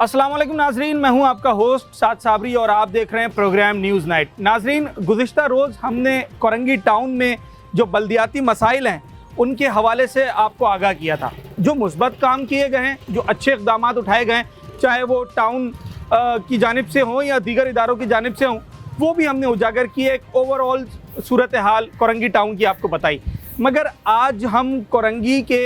अस्सलाम वालेकुम नाजरीन, मैं हूं आपका होस्ट साद साबरी और आप देख रहे हैं प्रोग्राम न्यूज़ नाइट। नाजरीन, गुज़िश्ता रोज़ हमने कोरंगी टाउन में जो बल्दियाती मसाइल हैं उनके हवाले से आपको आगाह किया था। जो मुस्बत काम किए गए हैं, जो अच्छे इक़दामात उठाए गए हैं, चाहे वो टाउन की जानिब से हों या दीगर इदारों की जानिब से हों, वो भी हमने उजागर किए। एक ओवरऑल सूरत हाल कोरंगी टाउन की आपको बताई। मगर आज हम कोरंगी के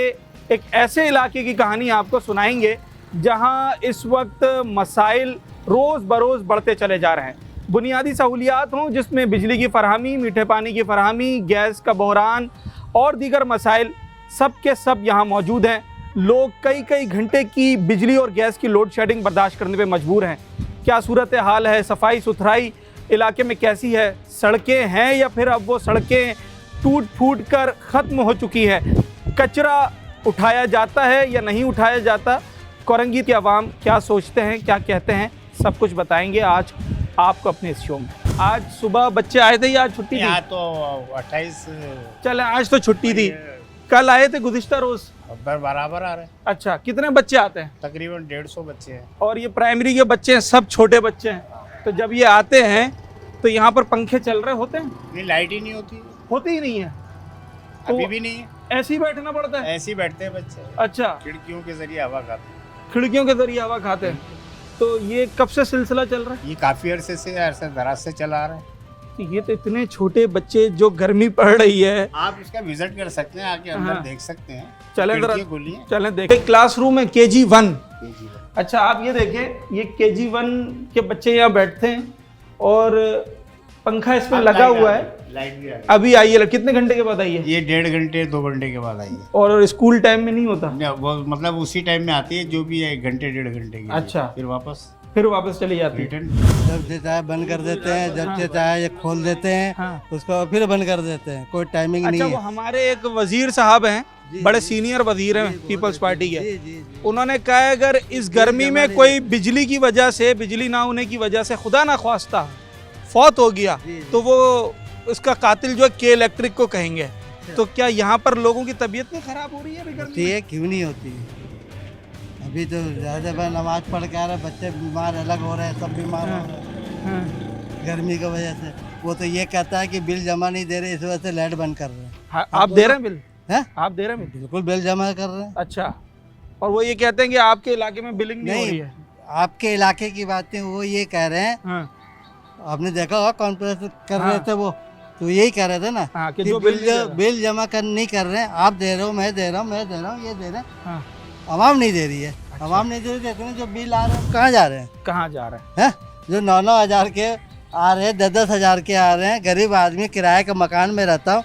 एक ऐसे इलाके की कहानी आपको सुनाएंगे जहां इस वक्त मसाइल रोज़ बरोज़ बढ़ते चले जा रहे हैं। बुनियादी सहूलियात हों जिसमें बिजली की फ़राहमी, मीठे पानी की फ़राहमी, गैस का बहरान और दीगर मसाइल सब के सब यहाँ मौजूद हैं। लोग कई कई घंटे की बिजली और गैस की लोड शेडिंग बर्दाश्त करने पे मजबूर हैं। क्या सूरत हाल है? सफाई सुथराई इलाके में कैसी है? सड़कें हैं या फिर अब वो सड़कें टूट फूट कर ख़त्म हो चुकी है? कचरा उठाया जाता है या नहीं उठाया जाता? कोरंगी के अवाम क्या सोचते हैं, क्या कहते हैं, सब कुछ बताएंगे आज आपको अपने इस शो में। आज सुबह बच्चे आए थे या आज छुट्टी थी? आज तो 28 चले, आज तो छुट्टी थी। कल आए थे गुज़िश्ता रोज़? बराबर आ रहे हैं। अच्छा, कितने बच्चे आते हैं? तकरीबन 150 बच्चे हैं। और ये प्राइमरी के बच्चे हैं, सब छोटे बच्चे हैं। तो जब ये आते हैं तो यहाँ पर पंखे चल रहे होते हैं? नहीं, लाइट ही नहीं होती। होती ही नहीं है तो अभी भी नहीं है। ऐसे ही बैठना पड़ता है? ऐसे ही बैठते हैं बच्चे। अच्छा, खिड़कियों के जरिए हवा खाते हैं। खिड़कियों के जरिए हवा खाते हैं। तो ये कब से सिलसिला चल रहा ये काफी अरसे दराज से चला आ रहा है। है? ये तो इतने छोटे बच्चे, जो गर्मी पड़ रही है। आप इसका विजिट कर सकते हैं, आके अंदर देख सकते हैं। चलें जरा, खिड़कियाँ खुली हैं। चलें देखें। क्लासरूम है KG1। जी। अच्छा, आप ये देखें, ये KG1 के बच्चे यहाँ बैठते हैं और पंखा इसमें लगा हुआ है। लाइट भी आ रही अभी आई है, कितने घंटे के बाद आई है? है। ये 1.5 घंटे 2 घंटे के बाद आई है। और स्कूल टाइम में नहीं होता? वो मतलब उसी टाइम में आती है, जो भी है 1 घंटे 1.5 घंटे की। अच्छा। फिर वापस चली जाती है। रिटर्न। जब से चाहे बंद कर देते हैं, जब से चाहे ये खोल देते हैं, हाँ। उसको फिर बंद कर देते हैं। कोई टाइमिंग अच्छा, नहीं वो है। हमारे एक वजीर साहब हैं, जी, बड़े जी, सीनियर वजीर हैं पीपल्स पार्टी के। जी, जी, जी। उन्होंने कहा है अगर इस गर्मी में कोई बिजली की वजह से, बिजली ना होने की वजह से खुदा ना ख्वास्ता फौत हो गया, जी, जी। तो वो उसका कातिल जो है के इलेक्ट्रिक को कहेंगे। तो क्या यहाँ पर लोगों की तबीयत नहीं खराब हो रही है अभी गर्मी होती में? है, क्यों नहीं होती है? अभी तो ज़्यादा बार नमाज पढ़ के आ रहे हैं, बच्चे बीमार अलग हो रहे हैं, सब बीमार हो रहे हैं हाँ। गर्मी की वजह से। वो तो ये कहता है कि बिल जमा नहीं दे रहे, इस वजह से लाइट बंद कर रहे हैं। हाँ, आप दे रहे हैं बिल? हैं? आप दे रहे हैं बिल? बिल्कुल बिल जमा कर रहे हैं। अच्छा, और वो ये कहते हैं कि आपके इलाके में बिलिंग नहीं हो रही नहीं, है? आपके इलाके की बातें वो ये कह रहे हैं। हाँ। आपने देखा होगा कॉन्फ्रेंस कर हाँ। रहे थे वो, तो यही कह रहे थे ना हाँ, कि कि जो बिल नहीं दे रहा। बिल जमा कर नहीं कर रहे हैं। आप दे रहे हो, मैं दे रहा हूँ, मैं दे रहा हूँ, ये दे रहे हैं, हाँ। आवाम नहीं दे रही है। आवाम नहीं दे रही, देखते हैं जो बिल आ रहे हैं कहाँ जा रहे हैं? कहाँ जा रहे हैं? हैं? जो 9-9 हज़ार के आ रहे हैं, 10-10 हज़ार के आ रहे हैं। गरीब आदमी किराए के मकान में रहता हूँ,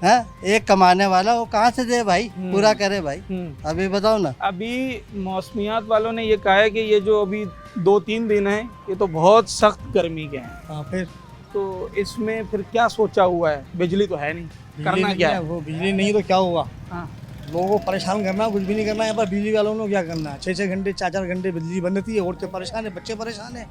हैं? एक कमाने वाला वो कहाँ से दे भाई, पूरा करे भाई? अभी बताओ ना। अभी मौसमियात वालों ने ये कहा है कि ये जो अभी 2-3 दिन है ये तो बहुत सख्त गर्मी के हैं। फिर तो इसमें फिर क्या सोचा हुआ है? बिजली तो है नहीं, करना क्या है? वो बिजली नहीं तो क्या हुआ? हाँ। लोगों को परेशान करना, कुछ भी नहीं करना। यहाँ पर बिजली वालों ने क्या करना है? 6-6 घंटे 4-4 घंटे बिजली बंद रहती है। औरतें परेशान है, बच्चे परेशान है,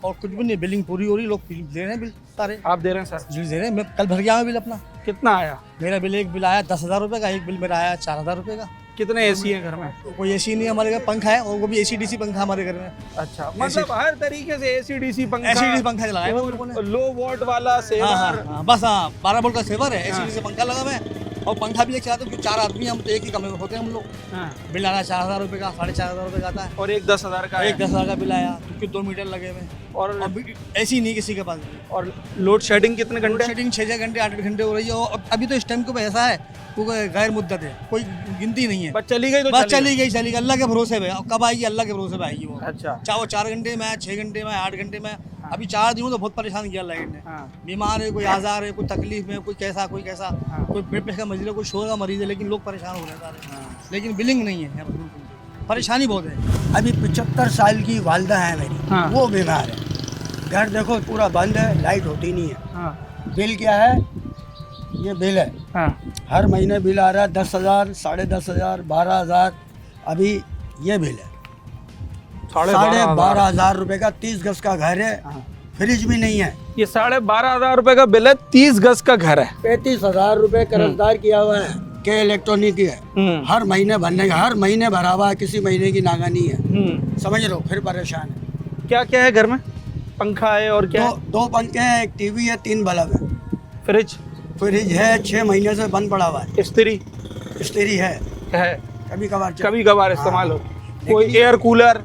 और कुछ भी नहीं। बिलिंग पूरी हो रही, लोग दे रहे हैं बिल सारे। आप दे रहे हैं सर? बिल दे रहे हैं। मैं कल भर गया हूँ बिल अपना। कितना आया? मेरा बिल, एक बिल आया 10,000 रुपये का, एक बिल मेरा आया 4,000 रुपये का। कितने AC हैं घर में? कोई AC नहीं है हमारे घर, पंखा है, और वो भी AC/DC पंखा हमारे घर में। अच्छा, मतलब हर तरीके से AC/DC पंखा, AC/DC पंखा चलाया है मेरे को ने। लो वोल्ट वाला सेवर। हाँ, बस 12 वोल्ट का सेवर है। AC/DC पंखा लगा हुआ है, और पंखा भी एक चलाते हैं क्योंकि 4 आदमी हम, तो एक ही कमरे में होते हैं हम लोग। हाँ। बिल आना 4,000 रुपये का, 4,500 रुपये का आता है। और एक 10,000 का एक 10,000 का बिल आया क्योंकि 2 मीटर लगे हुए। और ऐसी नहीं किसी के पास। और लोड शेडिंग कितने लोड घंटे? शेडिंग 6-6 घंटे 8-8 घंटे हो रही है। और अभी तो इस टाइम को ऐसा है, क्योंकि गैर मुद्दत है, कोई गिनती नहीं है। बस चली गई तो बस चली गई। अल्लाह के भरोसे पे। अब कब आएगी? अल्लाह के भरोसे पे आएगी वो। अच्छा। चाहे वो 4 घंटे में, 6 घंटे में, 8 घंटे में। अभी 4 दिनों तो बहुत परेशान किया लाइट ने। हाँ। बीमार है, कोई आजार है, कोई तकलीफ में, कोई कैसा कोई कैसा। हाँ। कोई ब्लड प्रेशर का मरीज है, कोई शुगर का मरीज है, लेकिन लोग परेशान हो रहे हैं सारे। लेकिन बिलिंग नहीं है यहाँ पर, बिल्कुल परेशानी बहुत है। अभी 75 साल की वालदा है मेरी। हाँ। वो बीमार है। घर देखो पूरा बंद है, लाइट होती नहीं है। हाँ। बिल क्या है? ये बिल है। हाँ। हर महीने बिल आ रहा है 10,000, 10,500, 12,000। अभी ये बिल है 12,500 रुपए का। 30 गज का घर है, फ्रिज भी नहीं है। ये 12,500 रुपए का बिल है, 30 गज का घर है। 35,000 रुपए कर्जदार किया हुआ है। के इलेक्ट्रॉनिक की है, हर महीने भरने का, हर महीने भरा हुआ है, किसी महीने की नागानी है, समझ लो, फिर परेशान है। क्या क्या है घर में? पंखा है और क्या दो पंखे हैं, एक टीवी है, 3 बल्ब है, फ्रिज है 6 महीने से बंद पड़ा हुआ है, स्त्री है कभी कभार इस्तेमाल हो, कोई एयर कूलर,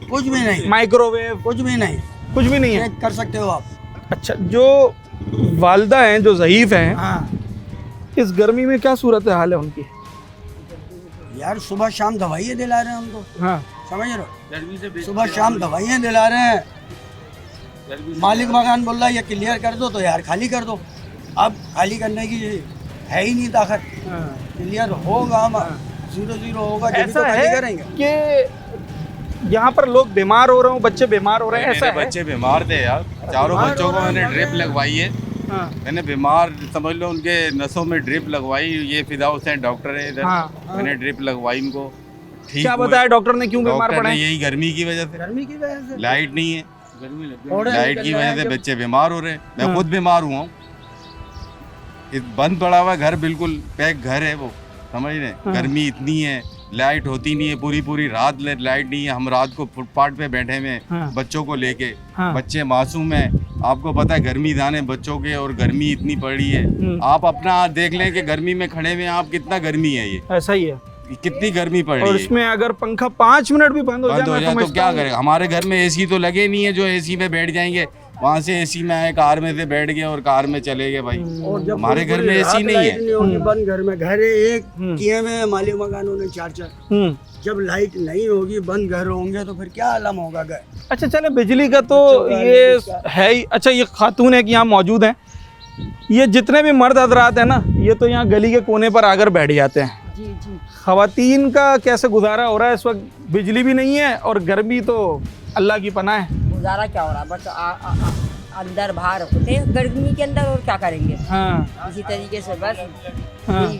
कुछ भी नहीं, माइक्रोवेव, कुछ भी नहीं है। चेक कर सकते हो आप। अच्छा, जो वालदा हैं, जो ज़ईफ हैं, हाँ इस गर्मी में क्या सूरत हाल है उनकी? यार, सुबह शाम दवाइयाँ दिला रहे हैं हम तो, हाँ, समझ रहे हो, सुबह शाम दवाइयाँ दिला रहे हैं। मालिक मकान बोल रहा है ये क्लियर कर दो, तो यार खाली कर दो। अब खाली करने की है ही नहीं ताकत, क्लियर होगा हम 0-0 होगा जब ऐसा तो खाली है करेंगे। कि यहाँ पर लोग बीमार हो रहे हो, बच्चे बीमार हो रहे हैं, ऐसा है? बच्चे बीमार थे यार, चारों बच्चों को मैंने ड्रिप लगवाई है। हाँ, मैंने बीमार समझ लो, उनके नसों में ड्रिप लगवाई। ये फिदा हुसैन डॉक्टर है इधर, हाँ। मैंने ड्रिप लगवाई इनको, ठीक क्या हुए। बताया डॉक्टर ने, क्यों बीमार डॉक्टर पड़े? ने यही गर्मी की वजह से, गर्मी की वजह से लाइट नहीं है, और लाइट की वजह से जब- बच्चे बीमार हो रहे हैं। मैं हाँ। खुद बीमार हुआ हूँ, बंद पड़ा हुआ घर, बिल्कुल पैक घर है वो, समझ रहे? हाँ। गर्मी इतनी है, लाइट होती नहीं है, पूरी रात लाइट नहीं है। हम रात को फुटपाथ पे बैठे हुए हैं हाँ। बच्चों को लेके, हाँ। बच्चे मासूम हैं। आपको पता है गर्मी दाने बच्चों के, और गर्मी इतनी पड़ी है। आप अपना देख लें कि गर्मी में खड़े हुए हैं आप, कितना गर्मी है, ये ऐसा ही है। कितनी गर्मी पड़ और रही है। इसमें अगर पंखा 5 मिनट भी बंद हो बंद हो मैं जाए तो समझता क्या हूँ- करें? हमारे घर में एसी तो लगे नहीं है जो एसी में बैठ जाएंगे, वहाँ से एसी में आए, कार में से बैठ गए और कार में चले गए भाई। और जब हमारे घर में पूरी एसी रात नहीं लाइट है। नहीं होगी, बंद घर में, घर एक हम्म। किए में मालिक मकानों ने 4-4, हम्म। जब लाइट नहीं होगी, बंद घर होंगे, तो फिर क्या आलम होगा घर। अच्छा, चले, बिजली का तो बच्चों का ये इसका- है ही। अच्छा, ये खातून है कि यहाँ मौजूद हैं, ये जितने भी मर्द हजरात हैं ना, ये तो यहाँ गली के कोने पर आकर बैठ जाते हैं। जी खवातीन का कैसे गुजारा हो रहा है इस वक्त? बिजली भी नहीं है और गर्मी तो अल्लाह की पनाह है। गुजारा क्या हो रहा है, बस अंदर बाहर होते हैं गर्मी के अंदर, और क्या करेंगे। हाँ, इसी तरीके से बस हाँ। यही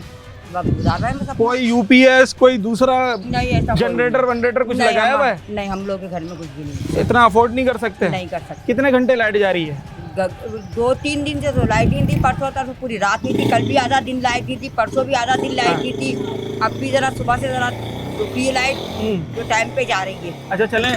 वक्त गुजार रहे हैं बस अपना। कोई यूपीएस, कोई दूसरा नहीं, ऐसा कोई जनरेटर वनरेटर कुछ नहीं, लगाया हुआ है? नहीं, हम लोग के घर में कुछ भी नहीं, इतना अफोर्ड नहीं कर सकते? नहीं कर सकते। कितने घंटे लाइट जा रही है? 2-3 दिन से तो लाइट नहीं थी, परसों तक पूरी रात नहीं थी, कल भी आधा दिन लाइट नहीं थी, परसों भी आधा दिन लाइट नहीं थी, अब भी जरा सुबह से जरा रुकी है लाइट, जो टाइम पे जा रही है। अच्छा, चलें,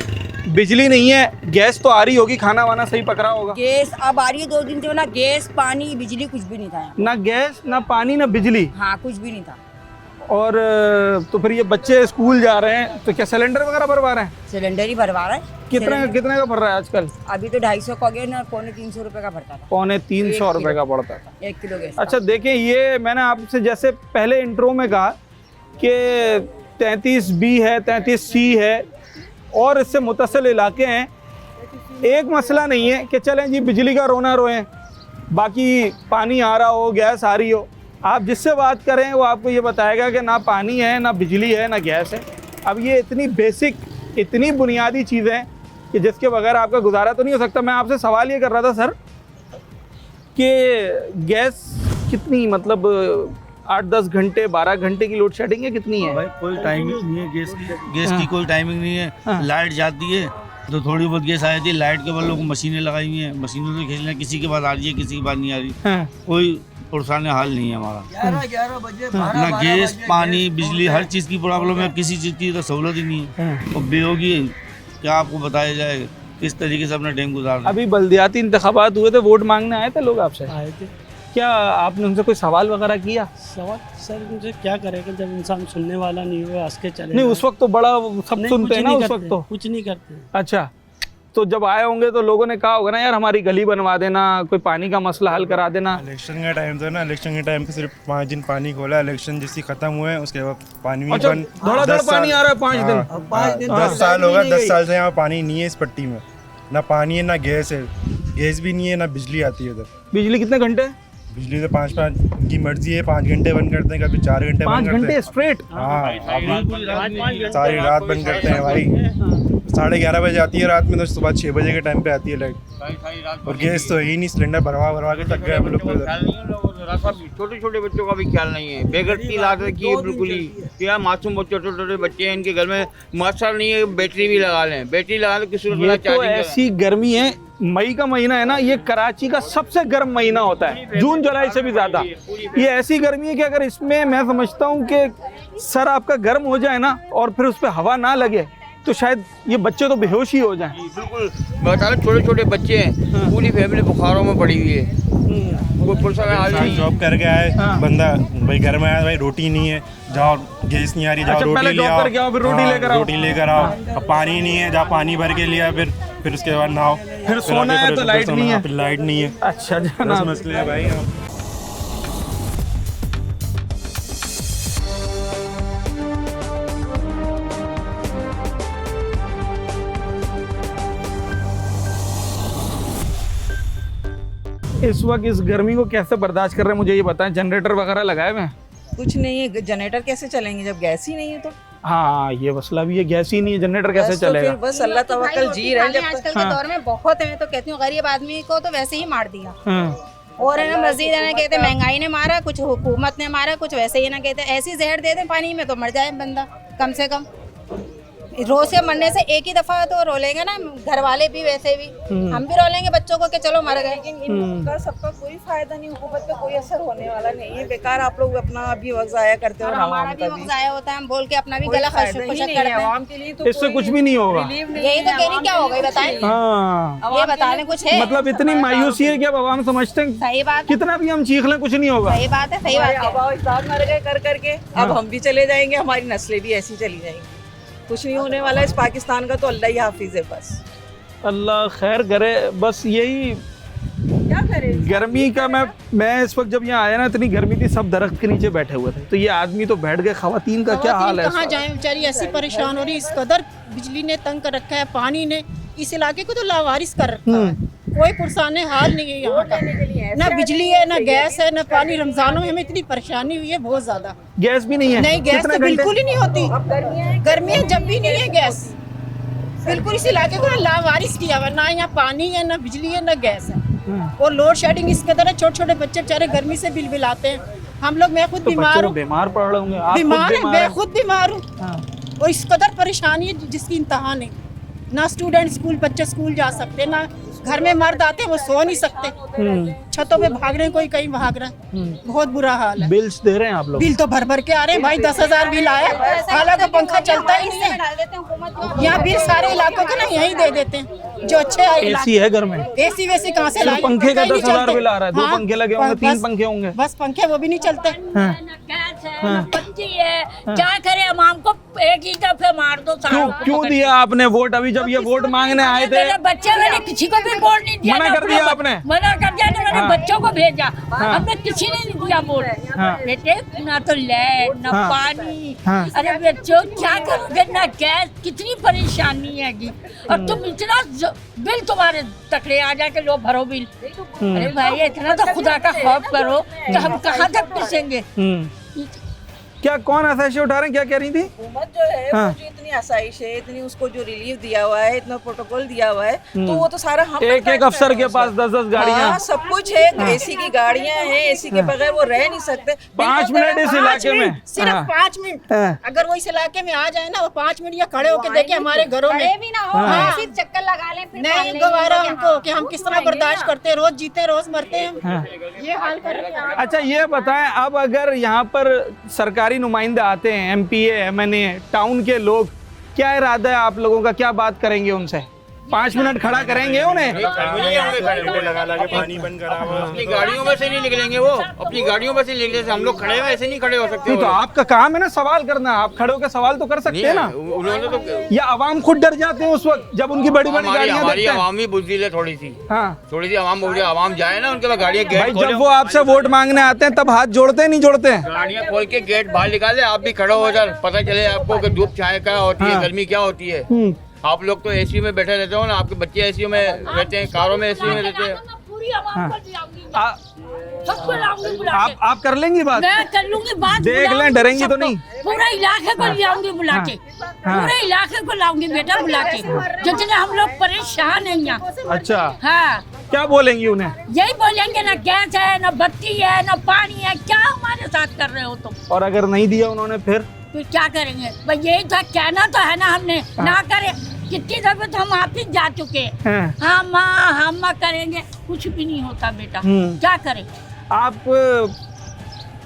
बिजली नहीं है, गैस तो आ रही होगी, खाना वाना सही पक रहा होगा? गैस अब आ रही है 2 दिन से, ना गैस पानी बिजली कुछ भी नहीं था यहाँ। ना गैस, ना पानी, ना बिजली। हाँ, कुछ भी नहीं था। और तो फिर ये बच्चे स्कूल जा रहे हैं तो क्या सिलेंडर वगैरह भरवा रहे हैं? सिलेंडर ही भरवा रहा है। कितने का भर रहा है आजकल? अभी तो 250 का हो गया ना, 350 रुपए का भरता था, 350 रुपए का पड़ता था। 1 किलो गैस। अच्छा, देखें, ये मैंने आपसे जैसे पहले इंट्रो में कहा कि 33B है, 33C है और इससे मुतसिल इलाके हैं। एक मसला नहीं है कि चलें जी बिजली का रोना रोएं, बाकी पानी आ रहा हो, गैस आ रही हो। आप जिससे बात करें वो आपको ये बताएगा कि ना पानी है, ना बिजली है, ना गैस है। अब ये इतनी बेसिक, इतनी बुनियादी चीज़ें हैं कि जिसके बगैर आपका गुजारा तो नहीं हो सकता। मैं आपसे सवाल ये कर रहा था सर कि गैस कितनी, मतलब 8-10 घंटे, 12 घंटे की लोड शेडिंग है, कितनी है? भाई कोई टाइमिंग नहीं है गैस की कोई टाइमिंग नहीं है। हाँ। लाइट जाती है तो थोड़ी बहुत गैस आ जाती है, लाइट के बाद लोग मशीनें लगाई हुई हैं, मशीनों से खींचना, किसी के पास आ रही है, किसी के पास नहीं आ रही। हाँ। कोई पुरसाने हाल नहीं है हमारा, 11 बजे, ना गैस, पानी, बिजली, हर चीज़ की प्रॉब्लम है, किसी चीज़ की तो सहूलत ही नहीं है। और बेहोगी क्या आपको बताया जाए किस तरीके से अपना टाइम गुजार रहे हैं। अभी बल्दियाती इंतखाबात हुए थे, वोट मांगने आए थे लोग आपसे, आए थे। क्या आपने उनसे कोई सवाल वगैरह किया? सवाल सर मुझे क्या करेगा जब इंसान सुनने वाला नहीं हुआ, हंस के चले नहीं, जाए। उस वक्त तो बड़ा सब नहीं, सुनते कुछ हैं ना नहीं उस करते, वक्त तो। कुछ नहीं करते। अच्छा, तो जब आए होंगे तो लोगों ने कहा होगा ना, यार हमारी गली बनवा देना, कोई पानी का मसला हल करा देना। इलेक्शन का टाइम था ना, इलेक्शन के टाइम पे सिर्फ 5 दिन पानी खोला, इलेक्शन जैसे खत्म हुए उसके बाद पानी भी अच्छा, बंद। धड़ाधड़ 10 पानी साल- आ रहा है 5 दिन। हाँ, 5 दिन 10 साल होगा, 10 साल से यहाँ पानी नहीं है इस पट्टी में, ना पानी है ना गैस है, गैस भी नहीं है ना बिजली आती है इधर। बिजली कितने घंटे? बिजली तो 5 की मर्जी है, 5 घंटे बंद करते हैं, कभी 4 घंटे 5 बंद करते घंटे हैं। स्ट्रेट? हाँ, सारी रात बंद करते हैं भाई। 11:30 बजे आती है रात में, तो सुबह 6 बजे के टाइम पे आती है लाइट। और गैस तो है ही नहीं, सिलेंडर भरवा के थक गए हम लोग तो। छोटे छोटे बच्चों का भी ख्याल नहीं है, बेगर की लाद रखी है बिल्कुल ही। क्या मासूम छोटे छोटे बच्चे हैं, इनके घर में मास्टर नहीं है, बैटरी भी लगा लें, बैटरी लगा लें, किसी ये तो ऐसी गर्मी है, मई का महीना है ना, ये कराची का सबसे गर्म महीना होता है, जून जुलाई से भी ज्यादा। ये ऐसी गर्मी है कि अगर इसमें मैं समझता हूँ कि सर आपका गर्म हो जाए ना और फिर उस पर हवा ना लगे तो शायद ये बच्चे तो बेहोश ही हो जाएं। बिल्कुल, मैं बता रहा, छोटे छोटे बच्चे हैं, पूरी फैमिली बुखारों में पड़ी हुई है। कोई पुलिस वाला हाल नहीं। जॉब करके आए बंदा, भाई घर में आया, भाई रोटी नहीं है, जाओ गैस नहीं आ रही, जाओ रोटी ले आओ, फिर रोटी लेकर आओ, रोटी लेकर आओ। अब पानी नहीं है, जाओ पानी भर के लिया, फिर उसके बाद नहाओ, फिर सोना है तो लाइट नहीं है, फिर लाइट नहीं है। अच्छा जनाब, मसले है भाई। इस वक्त इस गर्मी को कैसे बर्दाश्त कर रहे हैं मुझे ये बताएं। जनरेटर वगैरह लगाए हुए हैं? कुछ नहीं है, जनरेटर कैसे चलेंगे जब गैस ही नहीं है तो। हाँ ये मसला भी है, गैस ही नहीं है, जनरेटर कैसे बस तो चलेगा? फिर बस अल्लाह तवक्कल जी रहे हैं जब आजकल के दौर में बहुत है। मैं तो कहती हूँ गरीब आदमी को तो वैसे ही मार दिया। और है ना, मस्जिद है ना, कहते महंगाई ने मारा, कुछ हुकूमत ने मारा, कुछ वैसे ही ना, कहते ऐसी जहर दे दे पानी में तो मर जाए बंदा कम से कम। रोज के मरने से एक ही दफा तो रोलेंगे ना, घर वाले भी वैसे भी, हम भी रोलेंगे बच्चों को कि चलो मर गए। लेकिन इनका सबका कोई फायदा नहीं, हुकूमत पे कोई असर होने वाला नहीं है। बेकार आप लोग अपना भी वक्त जाया करते हो, हमारा भी वक्त जाया होता है, हम बोल के अपना भी गला खशक करते हैं। आवाम के लिए तो इससे कुछ भी नहीं होगा। यही तो कह रही, क्या होगा बताएं? ये बताने कुछ है? मतलब इतनी मायूसी है कि अब आवाम समझते हैं सही बात, कितना भी हम चीख लें कुछ नहीं होगा। सही बात है, सही बात है। मर गए कर करके, अब हम भी चले जाएंगे, हमारी नस्लें भी ऐसी चली जाएंगी। कुछ नहीं होने वाला इस पाकिस्तान का, तो अल्लाह ही हाफिज है बस। अल्लाह खैर करे, बस यही क्या करें। गर्मी का मैं इस वक्त जब यहाँ आया ना, इतनी गर्मी थी, सब दरख्त के नीचे बैठे हुए थे, तो ये आदमी तो बैठ गए। खवातीन का क्या हाल है? कहाँ जाए बेचारी, ऐसी परेशान हो रही, इस कदर बिजली ने तंग कर रखा है, पानी ने इस इलाके को तो लावारिस कर रखा है। कोई पुरसाने हाल नहीं है यहाँ का, ना बिजली है, ना गैस है, ना पानी। रमजानों में हमें इतनी परेशानी हुई है बहुत ज्यादा। गैस भी नहीं है? नहीं, गैस तो बिल्कुल ही नहीं होती। गर्मियाँ जब भी नहीं है गैस, बिल्कुल इस इलाके को ना लावारिस किया हुआ, ना यहाँ पानी है, ना बिजली है, ना गैस है। और लोड शेडिंग इस कदर है, छोटे छोटे बच्चे बेचारे गर्मी से बिलबिलाते हैं। हम लोग, मैं खुद बीमार हूँ, बीमार पड़ रहे होंगे, बीमार है, मैं खुद बीमार हूँ। और इस कदर परेशानी है जिसकी इंतहा नहीं। ना स्टूडेंट स्कूल, बच्चे स्कूल जा सकते, ना घर में मर्द आते हैं वो सो नहीं सकते, छतों पे भाग रहे हैं, कोई कहीं भाग रहा है। बहुत बुरा हाल है। बिल्स दे रहे हैं आप लोग? बिल तो भर भर के आ रहे हैं भाई, 10,000 बिल आया, हालांकि पंखा चलता ही नहीं है। यहाँ बिल सारे इलाकों के ना यही दे देते हैं जो अच्छे आए। एसी है घर में? एसी वैसी कहाँ से लाए? पंखे का 10,000 बिल आ रहा है। 2 पंखे लगे होंगे, 3 पंखे होंगे, बस पंखे वो भी नहीं चलते। बच्ची है, क्या करे, अमाम को एक ही दफे मार दो। क्यों दिया आपने वोट? अभी जब ये वोट मांगने आए थे, मेरे बच्चे, मैंने किसी को भी वोट नहीं दिया। मना कर दिया आपने? मना कर दिया, मैंने बच्चों को भेजा, हमने किसी ने नहीं दिया वोट। बेटे ना तो लाइट ना पानी, अरे बच्चों क्या करोगे, ना गैस, कितनी परेशानी है। और तुम इतना बिल तुम्हारे तकड़े आ जाके लो भरो बिल। अरे भाई इतना तो खुदा का खौफ करो, तो हम कहाँ तक पिसेंगे। क्या कौन आसाइशें उठा रहे हैं? क्या कह रही थी? हुकूमत जो है वो जो इतनी आसाइश है, इतनी उसको जो रिलीफ दिया हुआ है, इतना प्रोटोकॉल दिया हुआ है, तो वो तो सारा हम एक अफसर के पास 10-10 गाड़ियाँ, सब कुछ है। एसी की गाड़ियाँ हैं, एसी के बगैर वो रह नहीं सकते। 5 मिनट इस इलाके में, सिर्फ 5 मिनट अगर वो इस इलाके में आ जाए ना, वो 5 मिनट या खड़े होके देखे हमारे घरों में भी ना हो, सिर्फ चक्कर लगा लें, फिर नहीं गवारा हमको कि हम किस तरह बर्दाश्त करते हैं। रोज जीते रोज मरते हैं, ये हाल कर रहे हैं। अच्छा ये बताएं, अब अगर यहाँ पर सरकारी नुमाइंदे आते हैं, MPA MNA टाउन के लोग, क्या इरादा है आप लोगों का? क्या बात करेंगे उनसे? 5 मिनट खड़ा करेंगे उन्हें? पानी बंद करा हुआ, अपनी गाड़ियों में से नहीं निकलेंगे वो, अपनी गाड़ियों में से निकले। हम लोग खड़े हुए ऐसे नहीं खड़े हो सकते। नहीं तो आपका काम है ना सवाल करना, आप खड़े होकर सवाल तो कर सकते हैं ना। उन्होंने तो, या आवाम खुद डर जाते हैं उस वक्त जब उनकी बड़ी बड़ी गाड़ियां हमारी देखते हैं। आवामी बुज़दिल है थोड़ी सी, हाँ थोड़ी सी आवाम बोल, आवाम जाए ना उनके पास गाड़ियाँ, भाई जब वो आपसे वोट मांगने आते हैं तब हाथ जोड़ते हैं, नहीं जोड़ते हैं? गाड़ियाँ खोल के गेट बाहर निकाले, आप भी खड़े हो जाए, पता चले आपको कि धूप छाया क्या होती है, गर्मी क्या होती है। आप लोग तो एसी में बैठे रहते हो ना, आपके बच्चे एसी में रहते हैं, कारों में एसी में रहते हैं। आप कर लेंगी बात? मैं कर लूंगी बात, देख लें, डरेंगी तो नहीं? पूरे इलाके को लाऊंगी बुला के, पूरे इलाके को लाऊंगी बेटा बुला के, जितने हम लोग परेशान हैं यहाँ। अच्छा हाँ, क्या बोलेंगी उन्हें? यही बोलेंगे, ना गैस है, ना बत्ती है, ना पानी है, क्या हमारे साथ कर रहे हो तुम? और अगर नहीं दिया उन्होंने फिर क्या करेंगे भाई? यही था, कहना तो है ना हमने, ना करे। कितनी दफे तो हम ऑफिस जा चुके हैं, हाँ माँ ड्रामा करेंगे, कुछ भी नहीं होता बेटा, क्या करें। आप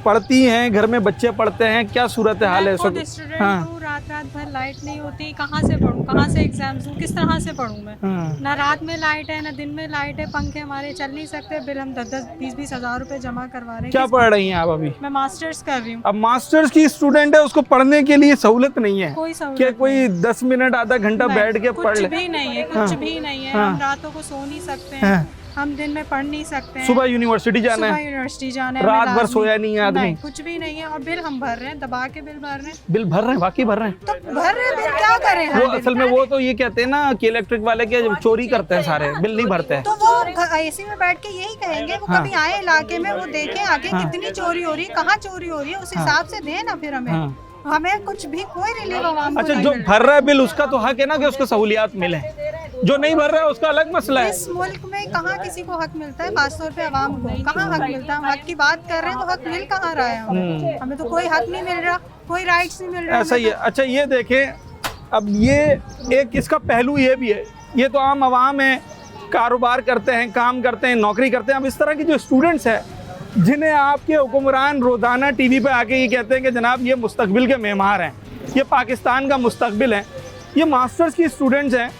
पढ़ती हैं, घर में बच्चे पढ़ते हैं, क्या सूरत हाल है? खुद स्टूडेंट हूँ, रात भर लाइट नहीं होती, कहाँ से पढूं, कहाँ से एग्जाम्स दूं, किस तरह से पढूं मैं? ना रात में लाइट है, ना दिन में लाइट है, पंखे हमारे चल नहीं सकते, बिल हम 10-20 हज़ार रुपए जमा करवा रहे हैं। क्या पढ़ रही हैं आप अभी? मैं मास्टर्स कर रही हूँ। अब मास्टर्स की स्टूडेंट है, उसको पढ़ने के लिए सहूलत नहीं है? कोई सहूलत क्या कोई 10 मिनट आधा घंटा बैठ के पढ़ ले? कुछ भी नहीं है, कुछ भी नहीं है। हम रातों को सो नहीं सकते हैं, हम दिन में पढ़ नहीं सकते हैं। सुबह यूनिवर्सिटी जाना है, यूनिवर्सिटी जाना है, रात भर सोया नहीं है आदमी। कुछ भी नहीं है, और बिल हम भर रहे हैं, दबा के बिल भर रहे हैं। बिल भर रहे हैं, बाकी भर रहे हैं, तो भर रहे हैं, बिल क्या करें? वो असल में वो तो ये कहते हैं ना कि इलेक्ट्रिक वाले के चोरी करते हैं, सारे बिल नहीं भरते हैं। तो वो एसी में बैठ के यही कहेंगे, वो कभी आए इलाके में, वो देखें आगे कितनी चोरी हो रही है, कहाँ चोरी हो रही है, उस हिसाब से दें ना फिर हमें कुछ भी कोई रिलीफ आवाम को। अच्छा, जो भर रहा है बिल उसका तो हक है ना कि उसको सहूलियात मिले, जो नहीं भर रहा है उसका अलग मसला है। इस मुल्क में कहाँ किसी को हक मिलता है, खासतौर पे आवाम को कहाँ हक मिलता है? हक की बात कर रहे हैं तो हक मिल कहाँ रहा है? हमें तो कोई हक नहीं मिल रहा, कोई राइट्स नहीं मिल रहा। ऐसा ही है। अच्छा ये देखें, अब ये एक इसका पहलू ये भी है, ये तो आम आवाम है, कारोबार करते हैं, काम करते हैं, नौकरी करते हैं। अब इस तरह के जो स्टूडेंट्स हैं जिन्हें आपके हुक्मरान रोज़ाना टीवी पे आके ये कहते हैं कि जनाब ये मुस्तकबिल के मेमार हैं, ये पाकिस्तान का मुस्तकबिल है, ये मास्टर्स की स्टूडेंट्स हैं,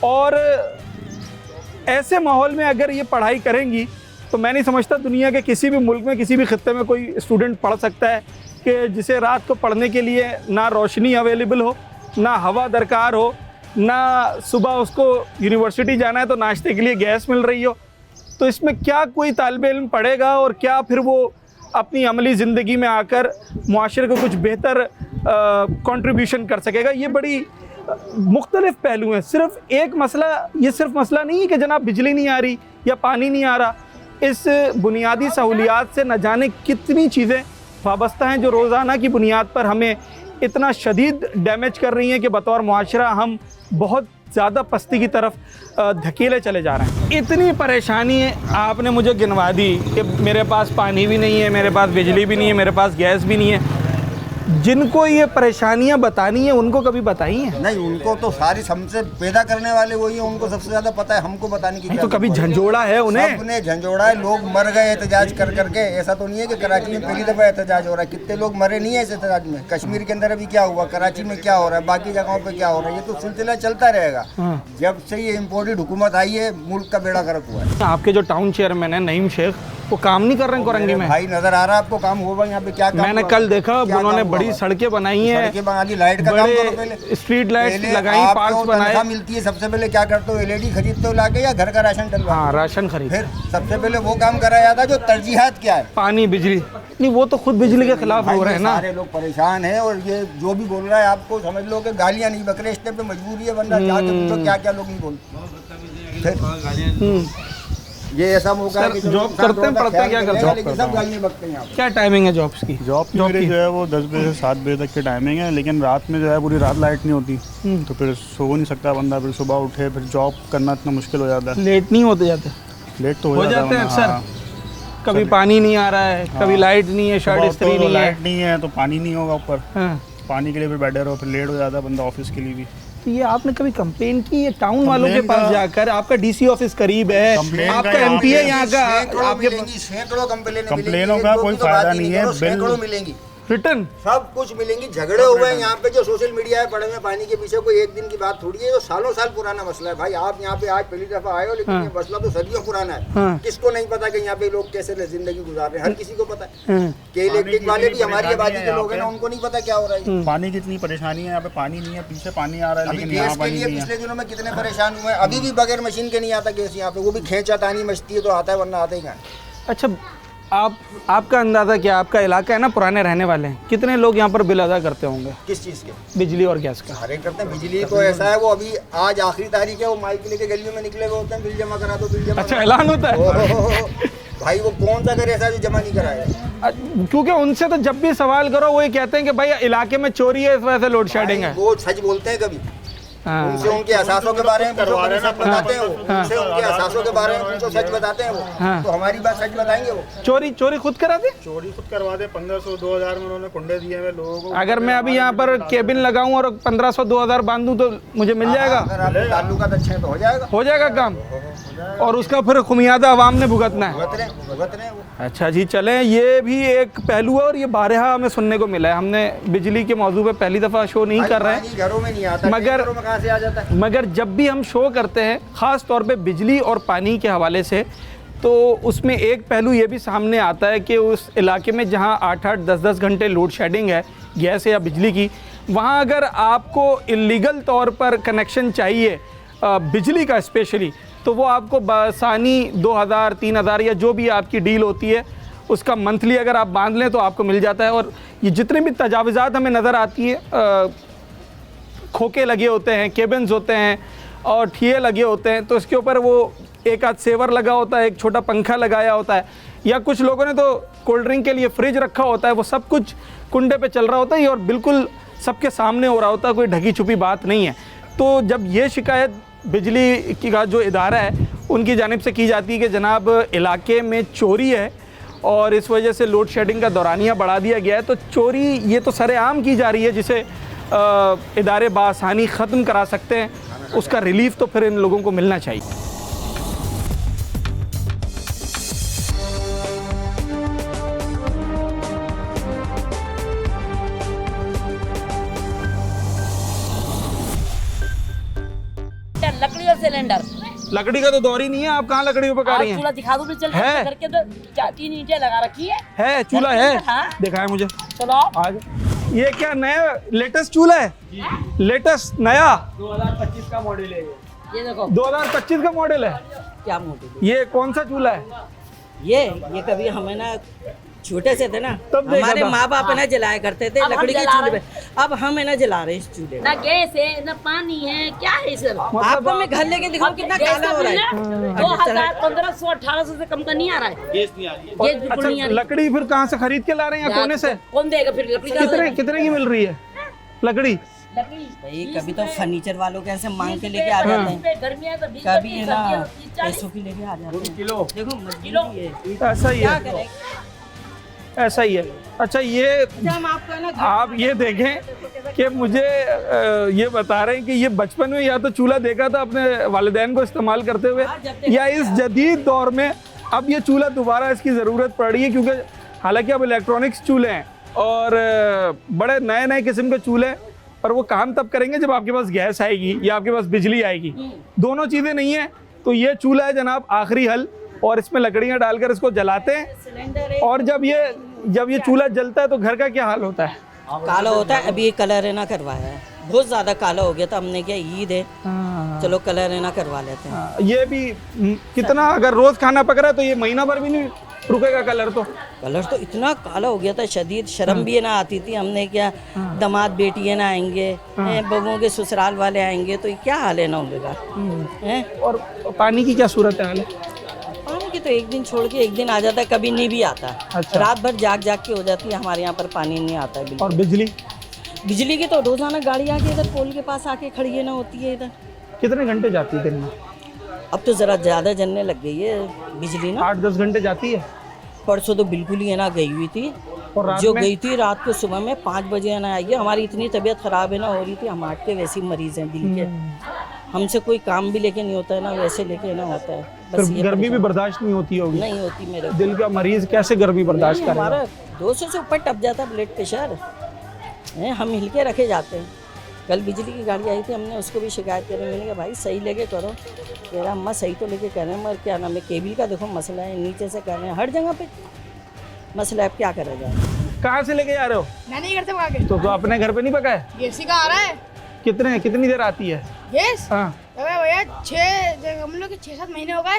और ऐसे माहौल में अगर ये पढ़ाई करेंगी तो मैं नहीं समझता दुनिया के किसी भी मुल्क में, किसी भी खित्ते में कोई स्टूडेंट पढ़ सकता है कि जिसे रात को पढ़ने के लिए ना रोशनी अवेलेबल हो, ना हवा दरकार हो, ना सुबह उसको यूनिवर्सिटी जाना है तो नाश्ते के लिए गैस मिल रही हो। तो इसमें क्या कोई तालिब इल्म पढ़ेगा और क्या फिर वो अपनी अमली ज़िंदगी में आकर मुआशरे को कुछ बेहतर कंट्रीब्यूशन कर सकेगा? ये बड़ी मुख्तलिफ पहलू हैं। सिर्फ एक मसला, ये सिर्फ मसला नहीं है कि जनाब बिजली नहीं आ रही या पानी नहीं आ रहा। इस बुनियादी सहूलियात से न जाने कितनी चीज़ें वाबस्ता हैं जो रोज़ाना की बुनियाद पर हमें इतना शदीद डैमेज कर रही हैं कि बतौर मुआशरा हम बहुत ज़्यादा पस्ती की तरफ धकेले चले जा रहे हैं। इतनी परेशानी आपने मुझे गिनवा दी कि मेरे पास पानी भी नहीं है, मेरे पास बिजली भी नहीं है, मेरे पास गैस भी नहीं है। जिनको ये परेशानियां बतानी है उनको कभी बताई हैं? नहीं, उनको तो सारी हमसे पैदा करने वाले वही है, उनको सबसे ज्यादा पता है, हमको बताने की क्या तो कभी झंझोड़ा है उन्हें? सबने झंझोड़ा है, लोग मर गए एहतजाज कर करके। ऐसा तो नहीं है कि कराची में पहली दफा एहतजाज हो रहा है, कितने लोग मरे नहीं है इस एहतजाज में। कश्मीर के अंदर अभी क्या हुआ, कराची में क्या हो रहा है, बाकी जगहों पे क्या हो रहा है, ये तो सिलसिला चलता रहेगा। जब से ये इम्पोर्टेड हुकूमत आई है, मुल्क का बेड़ा गर्क हुआ है। आपके जो टाउन चेयरमैन है नईम शेख, वो काम नहीं कर रहे हैं कोरंगी में? भाई नजर आ रहा है आपको काम होगा यहाँ पे? क्या काम मैंने कल देखा, उन्होंने बड़ी सड़कें बनाई हैं, सड़कें बना दी, लाइट का काम करो पहले, स्ट्रीट लाइट लगाई, पार्क्स बनाए। मिलती है सबसे पहले क्या करते हो, एलईडी खरीदते हो लाके या घर का राशन डलवा? हाँ, राशन खरीद। फिर सबसे पहले वो काम कराया था जो तरजीहात क्या है, पानी बिजली। नहीं, वो तो खुद बिजली के खिलाफ हो रहे हैं ना। सारे लोग परेशान हैं, और ये जो भी बोल रहा है आपको समझ लो कि गालियाँ नहीं बक रहे, इस टाइम पे मजबूरी है बंदा जाके क्या क्या लोग नहीं बोलते। ये ऐसा मौका है कि जॉब करते हैं, पढ़ते हैं, क्या करते हैं? सब गालियाँ बकते हैं। क्या टाइमिंग है जॉब्स की? जॉब की जो है वो 10 बजे से 7 बजे तक की टाइमिंग है, लेकिन रात में जो है पूरी रात लाइट नहीं होती, तो फिर सो नहीं सकता बंदा, फिर सुबह उठे फिर जॉब करना इतना मुश्किल हो जाता है। लेट नहीं होते जाते? लेट तो हो जाते हैं अक्सर। कभी पानी नहीं आ रहा है, कभी लाइट नहीं है, शर्ट इस्त्री नहीं है, लाइट नहीं है तो पानी नहीं होगा ऊपर, पानी के लिए फिर बैठे रहो, फिर लेट हो जाता है बंदा ऑफिस के लिए भी। तो ये आपने कभी कंप्लेन की है टाउन वालों के पास जाकर? आपका डीसी ऑफिस करीब है, आपका एमपी है यहाँ का, आपके सैकड़ों कंप्लेनों का कोई फायदा नहीं है, सैकड़ों मिलेंगी रिटर्न, सब कुछ मिलेंगी। झगड़े हुए हैं यहाँ पे जो सोशल मीडिया है पड़े हुए पानी के पीछे, कोई एक दिन की बात थोड़ी है, जो सालों साल पुराना मसला है। भाई आप यहाँ पे आज पहली दफा आए हो, लेकिन ये मसला तो सदियों पुराना है। किसको नहीं पता कि यहाँ पे लोग कैसे जिंदगी गुजार रहे हैं, हर किसी को पता है। कि इलेक्ट्रिक वाले भी हमारी आबादी के लोग हैं ना, उनको नहीं पता क्या हो रहा है। पानी की इतनी परेशानी है यहाँ पे, पानी नहीं है, पीछे पानी आ रहा है लेकिन यहाँ पानी नहीं है। पिछले दिनों में कितने परेशान हुए, अभी भी बगैर मशीन के नहीं आता गैस यहाँ पे, वो भी खींचा तानी मचती है तो आता है, वरना आता ही कहाँ। अच्छा, आपका अंदाज़ा क्या, आपका इलाका है ना, पुराने रहने वाले हैं, कितने लोग यहाँ पर बिल अदा करते होंगे? किस चीज़ के? बिजली और गैस का। हर एक करते हैं। बिजली तो ऐसा है, वो अभी आज आखिरी तारीख है, वो माइक लेके गलियों में निकले हुए होते हैं, बिल जमा करा दो, बिल जमा। अच्छा, ऐलान होता है? भाई वो कौन सा घर ऐसा जो जमा नहीं कराएगा? क्योंकि उनसे तो जब भी सवाल करो वो ये कहते हैं कि भाई इलाके में चोरी है, इस वजह से लोड शेडिंग है। वो सच बोलते हैं कभी? उनसे उनके एहसासों के बारे में पूछो, सच बताते हैं वो। उनसे उनके एहसासों के बारे में पूछो, सच बताते हैं वो। तो हमारी बात सच बताएंगे वो। चोरी खुद कराते? चोरी खुद करवा दे। 1500-2000 में उन्होंने कुंडे दिए हैं लोगों को। अगर मैं अभी यहाँ पर केबिन लगाऊं और 1500-2000 बांधूं तो मुझे मिल जाएगा? अगर आप ताल्लुकात अच्छे हैं तो हो जाएगा काम, और उसका फिर खुमियादा आवाम ने भुगतना है। भुगत रहे वो। अच्छा जी, चलें, ये भी एक पहलू है और ये बारहा हमें सुनने को मिला है। हमने बिजली के मौजू पे पहली दफ़ा शो नहीं कर रहे हैं, घरों में नहीं आता, मगर घरों में कहाँ से आ जाता है? मगर जब भी हम शो करते हैं ख़ास तौर पे बिजली और पानी के हवाले से, तो उसमें एक पहलू ये भी सामने आता है कि उस इलाके में जहाँ 8-8, 10-10 घंटे लोड शेडिंग है गैस या बिजली की, वहाँ अगर आपको इलीगल तौर पर कनेक्शन चाहिए बिजली का स्पेशली, तो वो आपको बसानी 2000, 3000 या जो भी आपकी डील होती है उसका मंथली अगर आप बांध लें तो आपको मिल जाता है। और ये जितने भी तजावुज़ात हमें नज़र आती है, खोखे लगे होते हैं, केबिन्स होते हैं और ठिये लगे होते हैं, तो इसके ऊपर वो एक आध सेवर लगा होता है, एक छोटा पंखा लगाया होता है, या कुछ लोगों ने तो कोल्ड ड्रिंक के लिए फ्रिज रखा होता है, वो सब कुछ कुंडे पे चल रहा होता है और बिल्कुल सबके सामने हो रहा होता है, कोई ढकी छुपी बात नहीं है। तो जब ये शिकायत बिजली की का जो इदारा है उनकी जानिब से की जाती है कि जनाब इलाके में चोरी है और इस वजह से लोड शेडिंग का दौरानिया बढ़ा दिया गया है, तो चोरी ये तो सरेआम की जा रही है, जिसे इदारे बासानी ख़त्म करा सकते हैं, उसका रिलीफ तो फिर इन लोगों को मिलना चाहिए। लकड़ी और सिलेंडर। लकड़ी का तो दौर ही नहीं है, आप कहाँ लकड़ियों पका रही हैं? चूल्हा दिखा दो, चल है? घर के तो 3 ईंटें लगा रखी है चूल्हा है? हाँ। दिखाए मुझे। चलो आज ये क्या नया लेटेस्ट चूल्हा है? लेटेस्ट नया 2025 का मॉडल है ये देखो 2025 का मॉडल है। क्या मॉडल? ये कौन सा चूल्हा है? ये कभी हमें ना छोटे से थे ना, तब देखा हमारे था। माँ बाप है ना जलाया करते थे अब हम लकड़ी के जला चूल्हे रहे पे। अब हम है ना जला रहे हैं इस चूल्हे ना में। गैस है ना पानी है, क्या है सर? आपको मैं घर लेके दिखाऊं कितना काला हो रहा है। 2000, 1500, 1800 से कम का नहीं आ रहा है। गैस नहीं आ रही है। गैस बिल्कुल नहीं आ रही। लकड़ी फिर कहाँ से खरीद के ला रहे हैं या कोने से? कौन देगा फिर लकड़ी का? कितने की मिल रही है लकड़ी? भाई कभी तो फर्नीचर वालों के ऐसे मांग के लेके आ जाते हैं, गर्मियाँ तो 20, कभी है ना 25, 40। पैसों की लेके आ जाते हैं। देखो मजबूरी है, ऐसा ही क्या है, करें? ऐसा ही है। अच्छा ये हम आपको ना आप ये देखें कि मुझे ये बता रहे हैं कि ये बचपन में या तो चूल्हा देखा था अपने वालिदैन को इस्तेमाल करते हुए, या इस जदीद दौर में अब ये चूल्हा दोबारा इसकी ज़रूरत पड़ रही है, क्योंकि हालांकि अब इलेक्ट्रॉनिक्स चूल्हे हैं और बड़े नए नए किस्म के चूल्हे, पर वो काम तब करेंगे जब आपके पास गैस आएगी या आपके पास बिजली आएगी। दोनों चीज़ें नहीं है, तो ये चूल्हा है जनाब आखिरी हल, और इसमें लकड़ियाँ डालकर इसको जलाते हैं, और जब ये चूल्हा जलता है तो घर का क्या हाल होता है? काला होता है। अभी कलर है ना करवाया है, बहुत ज्यादा काला हो गया था, हमने क्या ईद है चलो कलर है ना करवा लेते हैं। ये भी कितना, अगर रोज खाना पक रहा है तो ये महीना भर भी नहीं रुकेगा कलर तो इतना काला हो गया था शदीद, शर्म भी है ना आती थी। हमने क्या दामाद बेटी है ना आएंगे, बबुओं के ससुराल वाले आएंगे, तो ये क्या हाल है ना होगा। और पानी की क्या सूरत है? पानी की तो एक दिन छोड़ के एक दिन आ जाता है, कभी नहीं भी आता। अच्छा। रात भर जाग के हो जाती है, हमारे यहाँ पर पानी नहीं आता है बिल्कुल। और बिजली की तो रोजाना गाड़ी आके इधर पोल के पास आके खड़ी है ना होती है इधर। कितने घंटे जाती है दिन में? अब तो जरा ज्यादा जलने लग गई है बिजली ना, 8-10 घंटे जाती है। परसों तो बिल्कुल ही है ना गई हुई थी, और रात जो में? गई थी रात को सुबह में 5 बजे है ना आई है। हमारी इतनी तबीयत खराब है ना हो रही थी, हम हार्ट के वैसे मरीज हैं दिल के, हमसे कोई काम भी लेके नहीं होता है ना, वैसे लेके ना होता है। बस ये गर्मी भी बर्दाश्त नहीं होती होगी? नहीं होती मेरे को। दिल का मरीज कैसे गर्मी बर्दाश्त करेगा? हमारा 200 से ऊपर टप जाता ब्लड प्रेशर है, हम हिल के रखे जाते हैं। कल बिजली की गाड़ी आई थी, हमने उसको भी शिकायत करी, मैंने कहा भाई सही लेके करो। कह रहा अम्मा सही तो लेके कर रहे हैं, मगर क्या नाम है केबल का देखो मसला है, नीचे से कर रहे हैं, हर जगह पे मसला है, अब क्या करा जाए। कहाँ से लेके जा रहे हो? मैं नहीं करते आगे तो अपने घर पे नहीं पकाए? गैस ही का आ रहा है। कितनी देर आती है गैस? हाँ भैया हम लोग 6-7 महीने हो गए,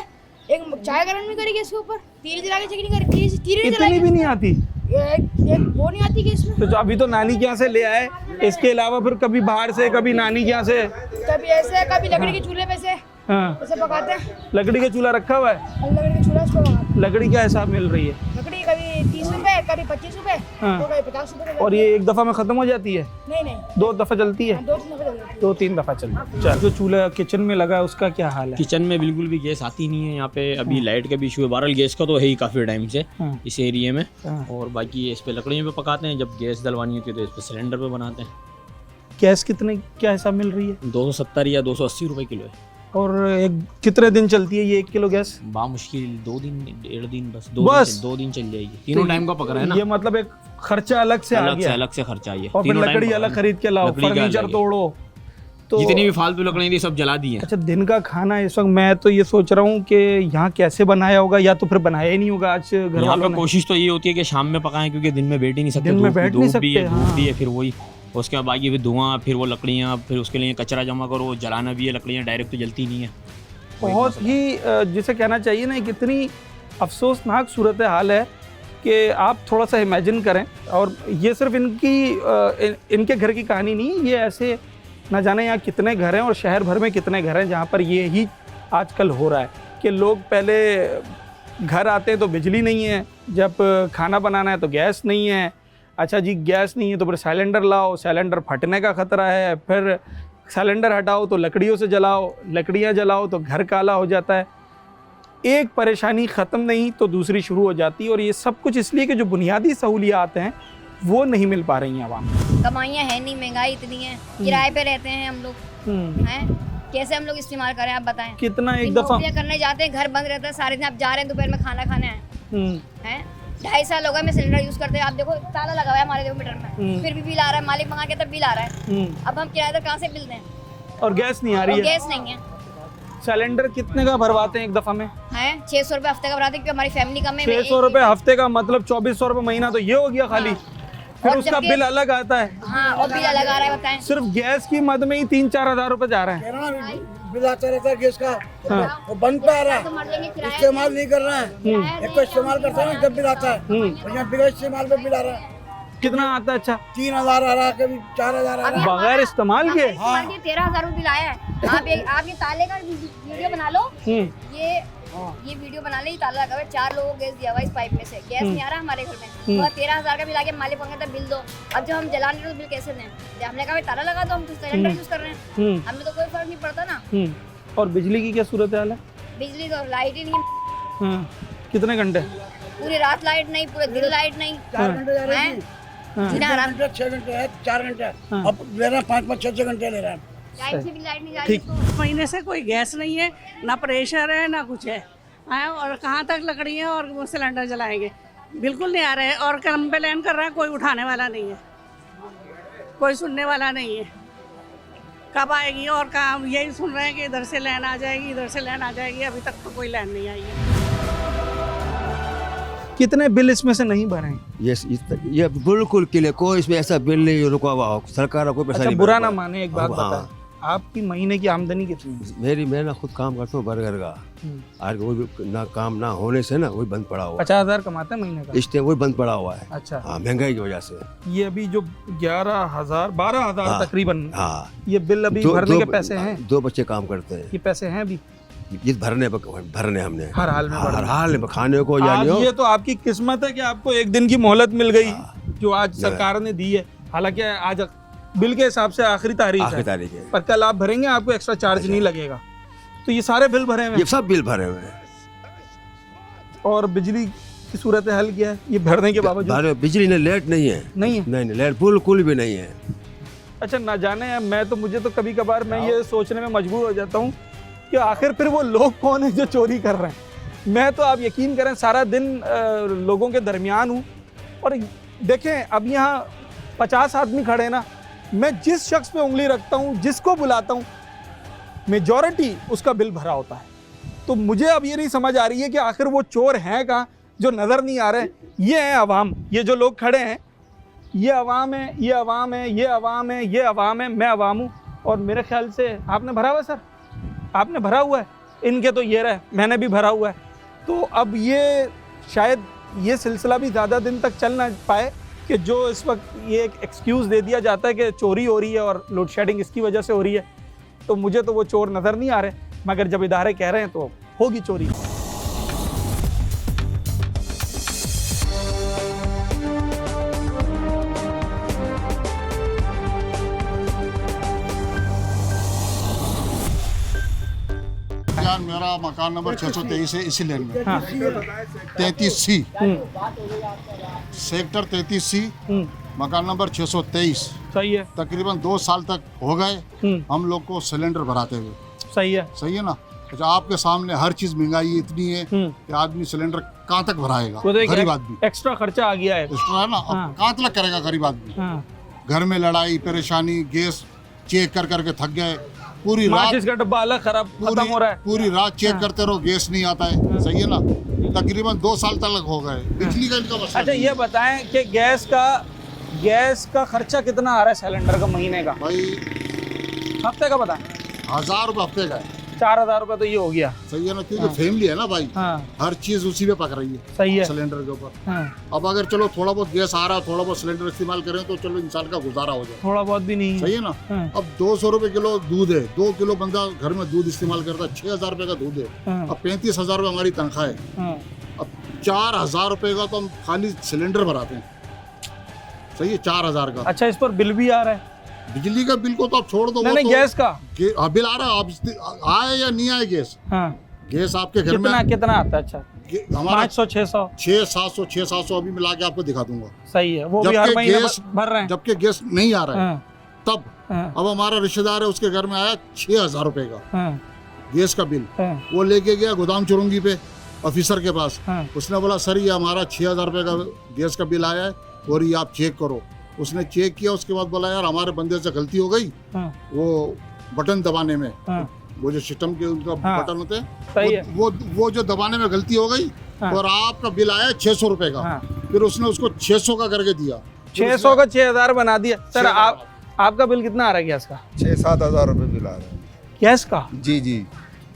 एक चाय गरम नहीं करी गैस के ऊपर, तीर जला के चेक नहीं करी, इतनी भी नहीं आती? एक वो नहीं आती गैस में। तो अभी तो नानी के यहाँ से ले आए, इसके अलावा फिर कभी बाहर से, कभी नानी के यहाँ से, कभी ऐसे, कभी लकड़ी के चूल्हे पे से ऐसे पकाते हैं। लकड़ी का चूल्हा रखा हुआ है? लकड़ी का चूल्हा उसको पकाते हैं। लकड़ी क्या हिसाब मिल रही है? लकड़ी कभी 30 रुपए, कभी 25 रुपए हाँ। तो कभी 50 रुपए। और ये एक दफ़ा में ख़त्म हो जाती है? नहीं 2 दफ़ा चलती है? 2-3 दफे चल जाती है। 2-3 दफ़ा चलती है। चल, जो चूल्हा किचन में लगा है उसका क्या हाल है? किचन में बिल्कुल भी गैस आती नहीं है यहाँ पे। अभी लाइट का भी इशू है। बहरहाल गैस का तो है ही काफ़ी टाइम से इस एरिया में। और बाकी इस पे लकड़ियों पे पकाते हैं। जब गैस डलवानी होती है तो इस पे सिलेंडर पे बनाते हैं। गैस कितने क्या हिसाब मिल रही है? 270 या 280 रुपए किलो है। और एक कितने दिन चलती है ये 1 किलो गैस? बामुश्किल 2 दिन 1.5 दिन बस। 2 दिन चल जाएगी। तीनों टाइम का पकड़ा है ना। ये मतलब एक खर्चा अलग से आ गया। अलग से खर्चा है। और फिर लकड़ी अलग खरीद के लाओ, फर्नीचर तोड़ो, तो जितनी भी फालतू लकड़ी थी सब जला दी है। अच्छा, दिन का खाना इस वक्त मैं तो ये सोच रहा हूँ कि यहाँ कैसे बनाया होगा, या तो फिर बनाया ही नहीं होगा आज घर वालों ने। कोशिश तो ये होती है कि शाम में पकाएं, क्योंकि दिन में बैठ ही नहीं सकते। दिन में बैठ नहीं सकते, धूप भी है, फिर वही उसके बाद बाकी फिर धुआं, फिर वो लकड़ियाँ, फिर उसके लिए कचरा जमा करो, जलाना भी है। लकड़ियाँ डायरेक्ट तो जलती नहीं है। बहुत ही जिसे कहना चाहिए ना, कितनी अफसोसनाक सूरत हाल है कि आप थोड़ा सा इमेजिन करें। और ये सिर्फ इनके घर की कहानी नहीं, ये ऐसे ना जाने यहाँ कितने घर हैं और शहर भर में कितने घर हैं जहाँ पर ये ही आजकल हो रहा है कि लोग पहले घर आते हैं तो बिजली नहीं है, जब खाना बनाना है तो गैस नहीं है। अच्छा जी, गैस नहीं है तो फिर सिलेंडर लाओ, सिलेंडर फटने का ख़तरा है, फिर सिलेंडर हटाओ तो लकड़ियों से जलाओ, लकड़ियाँ जलाओ तो घर काला हो जाता है। एक परेशानी ख़त्म नहीं तो दूसरी शुरू हो जाती है। और ये सब कुछ इसलिए कि जो बुनियादी सहूलियात हैं वो नहीं मिल पा रही हैं आवाम को। कमाइयाँ है नहीं, महंगाई इतनी है, किराए पे रहते हैं हम लोग हैं, कैसे हम लोग इस्तेमाल करें आप बताएं। कितना एक दफ़ा करने जाते हैं, घर बंद रहता है सारे दिन, आप जा रहे हैं दोपहर में खाना खाने हैं। 2.5 साल हो गए मैं सिलेंडर यूज करते हैं। आप देखो ताला लगा हुआ है हमारे मीटर में, फिर भी बिल आ रहा है। मालिक मंगा के तब बिल आ रहा है। अब हम किराएदार कहाँ से बिल दें? और गैस नहीं आ रही है। गैस नहीं है। सिलेंडर कितने का भरवाते हैं एक दफ़ा में? है 600 रुपये हफ्ते का भरवाते हैं, क्योंकि हमारी फैमिली कम है। 600 रुपये हफ्ते का मतलब 2400 रुपये महीना, तो ये हो गया खाली। फिर उसका बिल अलग आता है। हाँ, और बिल अलग आ रहा है, बताएं। सिर्फ गैस की मद में ही 3-4 हज़ार रुपये जा रहे हैं। बिल आता रहता है गैस का। वो बंद पे आ रहा है, इस्तेमाल नहीं कर रहा है। एक तो इस्तेमाल करता है जब बिल आता है, और यहाँ बिगैर इस्तेमाल पे बिल आ रहा है। कितना आता है? अच्छा 3000 आ रहा है, कभी 4000 आ रहा है बगैर इस्तेमाल के। 13,000 रुपये बिल आया है। आप ये ताले का वीडियो बना लो, ये वीडियो बना ले। ताला लगा हुआ है, 4 लोगों को गैस दिया हुआ इस पाइप में से, गैस नहीं आ रहा हमारे घर में। और 13,000 का बिल आ गया, मालिक कहता बिल दो। अब जब हम जलाने तो बिल कैसे दें? हमने कहा ताला लगा दो, हम तो सिलेंडर यूज कर रहे हैं, हमें तो कोई फर्क नहीं पड़ता ना। और बिजली की क्या सूरत हाल है? बिजली तो लाइट ही नहीं। कितने घंटे? पूरी रात लाइट नहीं, पूरे दिन लाइट नहीं। 4 घंटे जा रही है, 6 घंटे है, 4 घंटे। अब ले रहे हैं 5-5, 6-6 घंटे ले रहे हैं। महीने से कोई गैस नहीं है, ना प्रेशर है, ना कुछ है। और कहाँ तक लकड़ियाँ और सिलेंडर जलाएंगे? बिल्कुल नहीं आ रहे हैं। और कंप्लेन कर रहा है, कोई उठाने वाला नहीं है, कोई सुनने वाला नहीं है। कब आएगी? और काम यही सुन रहे हैं कि इधर से लाइन आ जाएगी, इधर से लाइन आ जाएगी। अभी तक तो कोई लाइन नहीं आई है। कितने बिल इसमें से नहीं भरे? ये बिल्कुल क्लियर, कोई इसमें ऐसा बिल नहीं रुका हुआ। सरकार को कोई पैसा नहीं। बुरा ना माने, एक बात बताएं, आपकी महीने की आमदनी कितनी है? मैं ना खुद काम करता हूँ बर्गर का। आज वो भी ना काम ना होने से ना वही बंद पड़ा हुआ है। 50,000 कमाते हैं महीने का? इस टाइम वही बंद पड़ा हुआ है। अच्छा। हाँ, महंगाई की वजह से। ये अभी जो 12,000 तकरीबन, हाँ, ये बिल अभी भरने के पैसे हैं? 2 बच्चे काम करते हैं। ये पैसे हैं अभी? ये भरने हमने हर हाल में खाने को या ये तो आपकी किस्मत है कि आपको एक दिन की मोहलत मिल गई जो आज सरकार ने दी है। हालांकि आज बिल के हिसाब से आखिरी तारीख है, पर कल आप भरेंगे, आपको एक्स्ट्रा चार्ज नहीं लगेगा। तो ये सारे बिल भरे हुए हैं? ये सब बिल भरे हुए हैं। और बिजली की सूरत हाल क्या है ये भरने के बावजूद? बिजली ने लेट नहीं है। नहीं लेट बिल्कुल भी नहीं है। अच्छा, ना जाने मुझे तो कभी कभार मैं ये सोचने में मजबूर हो जाता हूँ कि आखिर फिर वो लोग कौन है जो चोरी कर रहे हैं। मैं तो आप यकीन करें सारा दिन लोगों के दरमियान हूँ, और देखें अब यहाँ 50 आदमी खड़े ना, मैं जिस शख्स पे उंगली रखता हूँ, जिसको बुलाता हूँ, मेजॉरिटी उसका बिल भरा होता है। तो मुझे अब ये नहीं समझ आ रही है कि आखिर वो चोर हैं कहाँ जो नज़र नहीं आ रहे। ये है अवाम, ये जो लोग खड़े हैं ये अवाम है, ये अवाम है, ये अवाम है, ये अवाम है, मैं अवाम हूँ। और मेरे ख्याल से आपने भरा हुआ है सर, आपने भरा हुआ है, इनके तो ये रहे, मैंने भी भरा हुआ है। तो अब ये शायद ये सिलसिला भी ज़्यादा दिन तक चल ना पाए कि जो इस वक्त ये एक एक्सक्यूज़ दे दिया जाता है कि चोरी हो रही है और लोड शेडिंग इसकी वजह से हो रही है। तो मुझे तो वो चोर नज़र नहीं आ रहे, मगर जब इदारे कह रहे हैं तो होगी चोरी। यार मेरा मकान नंबर 623 है इसी लेन में। 33C सेक्टर 33C मकान नंबर 623। सही है। तकरीबन 2 साल तक हो गए हम लोग को सिलेंडर भराते हुए। सही है। सही है ना। अच्छा, आपके सामने हर चीज महंगाई इतनी है कि आदमी सिलेंडर कहाँ तक भराएगा, गरीब आदमी। एक्स्ट्रा खर्चा आ गया है। एक्स्ट्रा है ना। अब कहाँ तक करेगा गरीब आदमी। घर में लड़ाई परेशानी, गैस चेक कर करके थक गए। पूरी रात का डब्बा अलग खत्म हो रहा है। पूरी रात चेक करते रहो, गैस नहीं आता है। सही है ना। तकरीबन 2 साल तक हो गए। बिजली का इनका मसला। अच्छा ये बताएं कि गैस का खर्चा कितना आ रहा है सिलेंडर का महीने का? भाई हफ्ते का बताएं। 1000 रुपये हफ्ते का है। 4000 रुपये तो ये हो गया। सही है ना। क्योंकि फैमिली है ना भाई। हर चीज उसी पे पक रही है। सही है। सिलेंडर के ऊपर। अब अगर चलो थोड़ा बहुत गैस आ रहा है, थोड़ा बहुत सिलेंडर इस्तेमाल करें तो चलो इंसान का गुजारा हो जाए। थोड़ा बहुत भी नहीं। सही है ना। अब 200 रुपए किलो दूध है, 2 किलो बंदा घर में दूध इस्तेमाल करता है, 6000 रुपए का दूध है। अब 35,000 रुपये हमारी तनख्वाह है। अब 4000 रुपए का तो हम खाली सिलेंडर भराते हैं। सही है। 4000 का। अच्छा इस पर बिल भी आ रहा है? बिजली का बिल को तो आप छोड़ दो। नहीं, गैस का बिल आ रहा है। आप आए या नहीं आए गैस। गैस आपके घर में कितना आता है? अच्छा हमारा 500 600 600 अभी मिला के आपको दिखा दूंगा। सही है। वो भी हर महीने भर रहे हैं। जबकि गैस नहीं आ रहा है तब अब हमारा रिश्तेदार है, उसके घर में आया 6000 रुपए का गैस का बिल। वो लेके गया गोदाम चुरंगी पे ऑफिसर के पास। उसने बोला सर ये हमारा 6000 रुपए का गैस का बिल आया है और ये आप चेक करो। उसने चेक किया, उसके बाद बोला यार हमारे बंदे से गलती हो गई। वो बटन दबाने में, वो जो सिस्टम के उनका बटन होते हैं, वो जो दबाने में गलती हो गई और आपका बिल आया 600 रुपए का। फिर उसने उसको 600 का करके दिया। 600 का 6000 बना दिया। सर आपका बिल कितना आ रहा है गैस का? 6-7 हजार रुपए बिल आ रहा है गैस का। जी।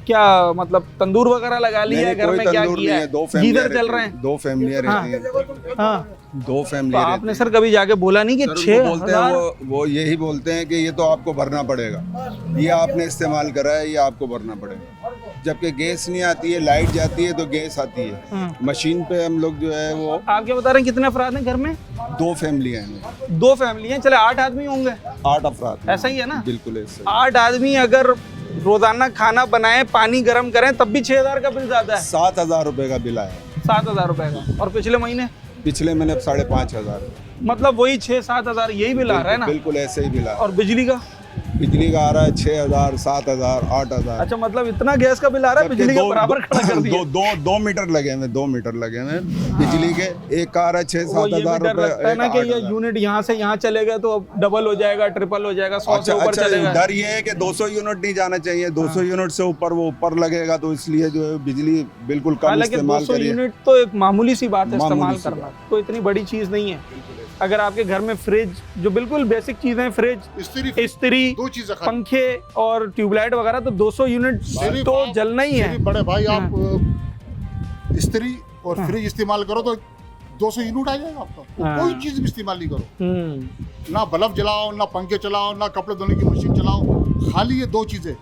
क्या मतलब तंदूर वगैरह लगा लिया है घर में? क्या किया है? 2 फैमिली चल रहे हैं। 2 फैमिलियां रहती हैं। 2 फैमिली। आपने सर कभी जाके बोला नहीं कि 6000? वो यही बोलते हैं कि ये तो आपको भरना पड़ेगा, ये आपने इस्तेमाल करा है, ये आपको भरना पड़ेगा। जबकि गैस नहीं आती है, लाइट जाती है तो गैस आती है। मशीन पे हम लोग जो है वो। आप क्या बता रहे हैं कितने अफराद हैं घर में? 2 फैमिलियां हैं। 2 फैमिली हैं। चले 8 आदमी होंगे। 8 अफराद। ऐसा ही है ना। बिल्कुल ऐसा। 8 आदमी अगर रोजाना खाना बनाए, पानी गर्म करें, तब भी 6000 का बिल ज्यादा है। 7000 रुपए का बिल आया। 7000 रुपए का। और पिछले महीने 5,500। मतलब वही 6-7 हजार यही बिल आ रहा है ना? बिल्कुल ऐसे ही बिल आ रहा है। और बिजली का आ रहा है 6000, 7000, 8000। अच्छा मतलब इतना गैस का बिल आ रहा है, बिजली के बराबर खड़ा कर दिया। 2 मीटर लगे हुए, 2 मीटर लगे हुए बिजली के। एक कार है 6-7 हजार रुपए ना कि ये यूनिट यहाँ से यहाँ चलेगा तो डबल हो जाएगा, ट्रिपल हो जाएगा, 100 से ऊपर चलेगा। डर ये है कि 200 यूनिट नहीं जाना चाहिए। 200 यूनिट से ऊपर वो ऊपर लगेगा, तो इसलिए जो है बिजली बिल्कुल कम इस्तेमाल करिए। 200 यूनिट तो एक मामूली सी बात है इस्तेमाल करना, तो इतनी बड़ी चीज नहीं है। अगर आपके घर में फ्रिज, जो बिल्कुल बेसिक चीजें, फ्रिज, इस्त्री, 2 चीजें, पंखे और ट्यूबलाइट वगैरह, तो 200 यूनिट तो जलना ही है। बड़े भाई आप इस्त्री और फ्रिज इस्तेमाल करो तो 200 यूनिट आ जाएगा आपका। कोई चीज भी इस्तेमाल नहीं करो, ना बल्ब जलाओ, ना पंखे चलाओ, ना कपड़े धोने की मशीन चलाओ, खाली ये 2 चीजें।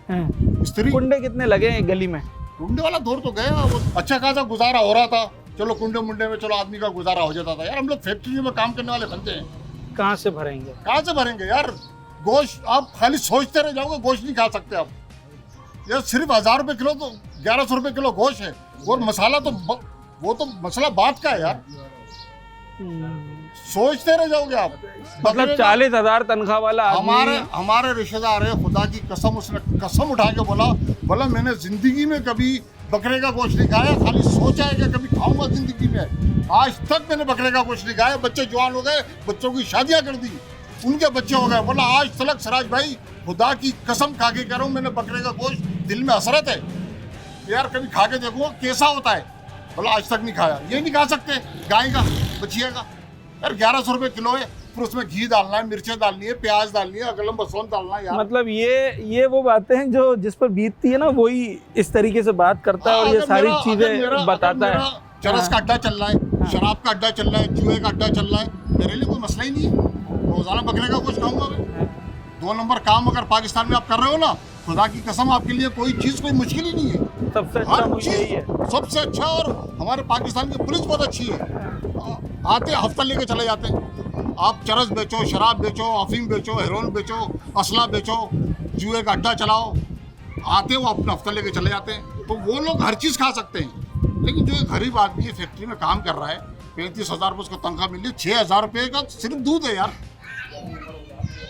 इस्त्री। कुंडे कितने लगे हैं गली में? कुंडे वाला दौर तो गया, वो अच्छा खासा गुजारा हो रहा था। चलो कुंडे मुंडे में चलो आदमी का गुजारा हो जाता था। यार हम लोग फैक्ट्री में काम करने वाले बनते हैं, कहाँ से भरेंगे? कहाँ से भरेंगे यार? गोश्त आप खाली सोचते रह जाओगे, गोश्त नहीं खा सकते आप। यार सिर्फ 1000 रुपए किलो तो 1100 रुपए किलो गोश्त है, और मसाला तो वो तो मसला बात का है यार। सोचते रह जाओगे आप। मतलब 40,000 तनख्वाह वाला हमारे रिश्तेदार है, खुदा की कसम, उसने कसम उठा के बोला मैंने जिंदगी में कभी बकरे का गोश्त नहीं खाया, खाली सोचा है कि कभी खाऊंगा जिंदगी में। आज तक मैंने बकरे का गोश्त नहीं खाया। बच्चे जवान हो गए, बच्चों की शादियां कर दी, उनके बच्चे हो गए। बोला आज तलक सिराज भाई खुदा की कसम खा के कह रहा हूँ, मैंने बकरे का गोश्त, दिल में हसरत है यार कभी खा के देखूंगा कैसा होता है। बोला आज तक नहीं खाया। ये नहीं खा सकते गाय का, बछिया का। यार 1100 रुपए किलो है, फिर उसमें घी डालना है, मिर्चें डालनी है, प्याज डालनी है, अगलम बसवन डालना है यार। मतलब ये वो बातें हैं जो जिस पर बीतती है ना, वही इस तरीके से बात करता है और ये सारी चीजें बताता है। चरस का अड्डा चल रहा है, शराब का अड्डा चल रहा है, जुए का अड्डा चल रहा है, मेरे लिए कोई मसला ही नहीं है। रोजाना बकरे का कुछ खाऊंगा मैं। 2 नंबर काम अगर पाकिस्तान में आप कर रहे हो ना, खुदा की कसम आपके लिए कोई चीज कोई मुश्किल ही नहीं है। सबसे अच्छा मुझे यही है, सबसे अच्छा। और हमारे पाकिस्तान की पुलिस बहुत अच्छी है। आते हफ्ता लेके चले जाते हैं। आप चरस बेचो, शराब बेचो, अफीम बेचो, हेरोइन बेचो, असला बेचो, जुए का अड्डा चलाओ, आते वो अपना हफ्ता लेके चले जाते हैं। तो वो लोग हर चीज़ खा सकते हैं, लेकिन जो एक गरीब आदमी फैक्ट्री में काम कर रहा है, 35,000 रुपये उसको तनख्वाह मिल रही है, 6,000 रुपये का सिर्फ दूध है यार,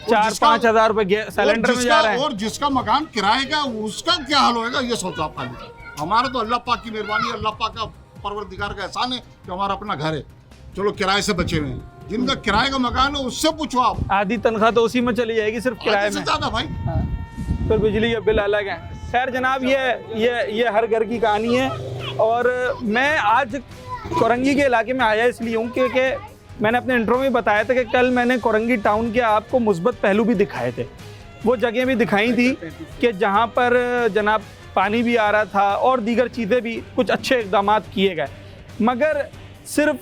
4-5 हजार रुपए सिलेंडर में जा रहा है। और जिसका मकान किराए का, उसका क्या हाल होएगा ये सोचो आप खाली। हमारा तो अल्लाह पाक की मेहरबानी है, अल्लाह पाक का परवरदिगार का एहसान है कि हमारा अपना घर है, चलो किराए से बचे हुए हैं। जिनका किराए का मकान है उससे पूछो आप, आधी तनख्वाह तो उसी में चली जाएगी सिर्फ किराए में, ज्यादा भाई। फिर बिजली के बिल अलग हैं। खैर जनाब, ये हर घर की कहानी है। और मैं आज कोरंगी के इलाके में आया इसलिए हूँ क्योंकि मैंने अपने इंट्रो में बताया था कि कल मैंने कोरंगी टाउन के आपको मुस्बत पहलू भी दिखाए थे, वो जगह भी दिखाई थी कि जहाँ पर जनाब पानी भी आ रहा था और दीगर चीज़ें भी, कुछ अच्छे इक़दाम किए गए। मगर सिर्फ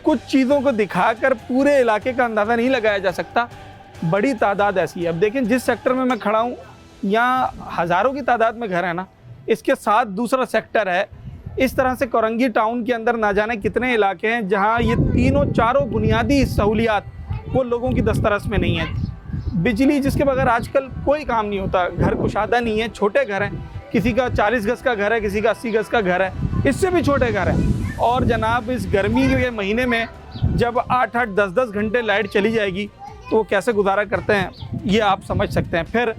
कुछ चीज़ों को दिखाकर पूरे इलाके का अंदाज़ा नहीं लगाया जा सकता, बड़ी तादाद ऐसी है। अब देखें जिस सेक्टर में मैं खड़ा हूँ यहाँ हज़ारों की तादाद में घर है ना, इसके साथ दूसरा सेक्टर है। इस तरह से कोरंगी टाउन के अंदर ना जाने कितने इलाके हैं जहाँ ये तीनों चारों बुनियादी सहूलियात वो लोगों की दस्तरस में नहीं है। बिजली जिसके बगैर आजकल कोई काम नहीं होता, घर कुशादा नहीं है, छोटे घर हैं, किसी का 40 गज़ का घर है, किसी का 80 गज़ का घर है, इससे भी छोटे घर हैं। और जनाब इस गर्मी के महीने में जब 8-8 10-10 घंटे लाइट चली जाएगी तो वो कैसे गुजारा करते हैं ये आप समझ सकते हैं। फिर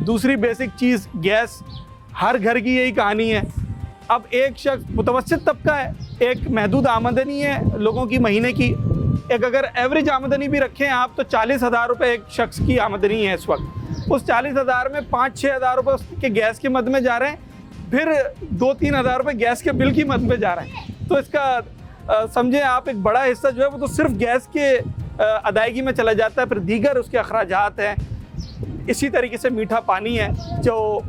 दूसरी बेसिक चीज़ गैस, हर घर की यही कहानी है। अब एक शख्स मुतवस्सित तबका है, एक महदूद आमदनी है लोगों की महीने की, एक अगर एवरेज आमदनी भी रखें आप तो 40,000 रुपये एक शख्स की आमदनी है इस वक्त। उस 40,000 में 5-6 हज़ार रुपये उसके गैस की मद में जा रहे हैं, फिर 2-3 हज़ार रुपये गैस के बिल की मद में जा रहे हैं। तो इसका समझें आप एक बड़ा हिस्सा जो है वो तो सिर्फ गैस के अदायगी में चला जाता है, फिर दीगर उसके अखराजात हैं। इसी तरीके से मीठा पानी है जो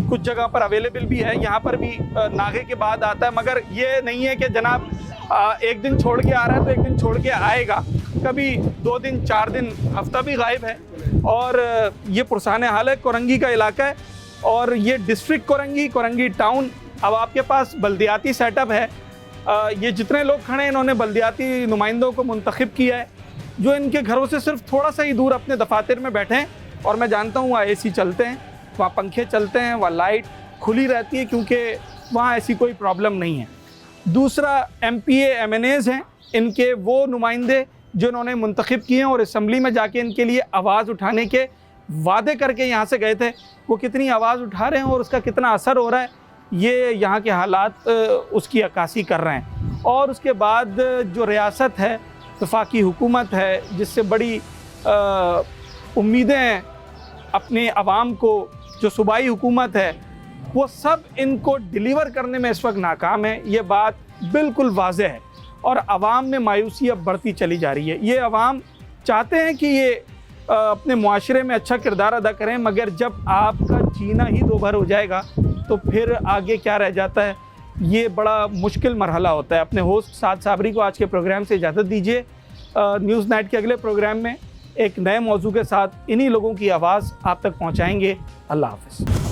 कुछ जगह पर अवेलेबल भी है, यहाँ पर भी नागे के बाद आता है, मगर ये नहीं है कि जनाब एक दिन छोड़ के आ रहा है तो एक दिन छोड़ के आएगा, कभी 2 दिन 4 दिन हफ्ता भी गायब है। और ये पुरसान हाल है, कोरंगी का इलाका है और ये डिस्ट्रिक्ट कोरंगी टाउन। अब आपके पास बल्दियाती सेटअप है, ये जितने लोग खड़े हैं इन्होंने बल्दियाती नुमाइंदों को मुंतखब किया है जो इनके घरों से सिर्फ थोड़ा सा ही दूर अपने दफातर में बैठे हैं। और मैं जानता हूँ वहाँ AC चलते हैं, वहाँ पंखे चलते हैं, वहाँ लाइट खुली रहती है क्योंकि वहाँ ऐसी कोई प्रॉब्लम नहीं है। दूसरा MPA MNAs हैं, इनके वो नुमाइंदे जो इन्होंने मुंतखब किए हैं और असम्बली में जाके इनके लिए आवाज़ उठाने के वादे करके यहाँ से गए थे, वो कितनी आवाज़ उठा रहे हैं और उसका कितना असर हो रहा है ये यहाँ के हालात उसकी अक्कासी कर रहे हैं। और उसके बाद जो रियासत है, वफाकी हुकूमत है, जिससे बड़ी उम्मीदें हैं अपने अवाम को, जो सूबाई हुकूमत है, वो सब इनको डिलीवर करने में इस वक्त नाकाम है। ये बात बिल्कुल वाज़ेह है और अवाम में मायूसी अब बढ़ती चली जा रही है। ये अवाम चाहते हैं कि ये अपने मुआशरे में अच्छा किरदार अदा करें, मगर जब आपका जीना ही दोभर हो जाएगा तो फिर आगे क्या रह जाता है, ये बड़ा मुश्किल मरहला होता है। अपने होस्ट साद साबरी को आज के प्रोग्राम से इजाज़त दीजिए। न्यूज़ नाइट के अगले प्रोग्राम में एक नए मौजू के साथ इन्हीं लोगों की आवाज़ आप तक पहुँचाएँगे। अल्लाह हाफ़िज़।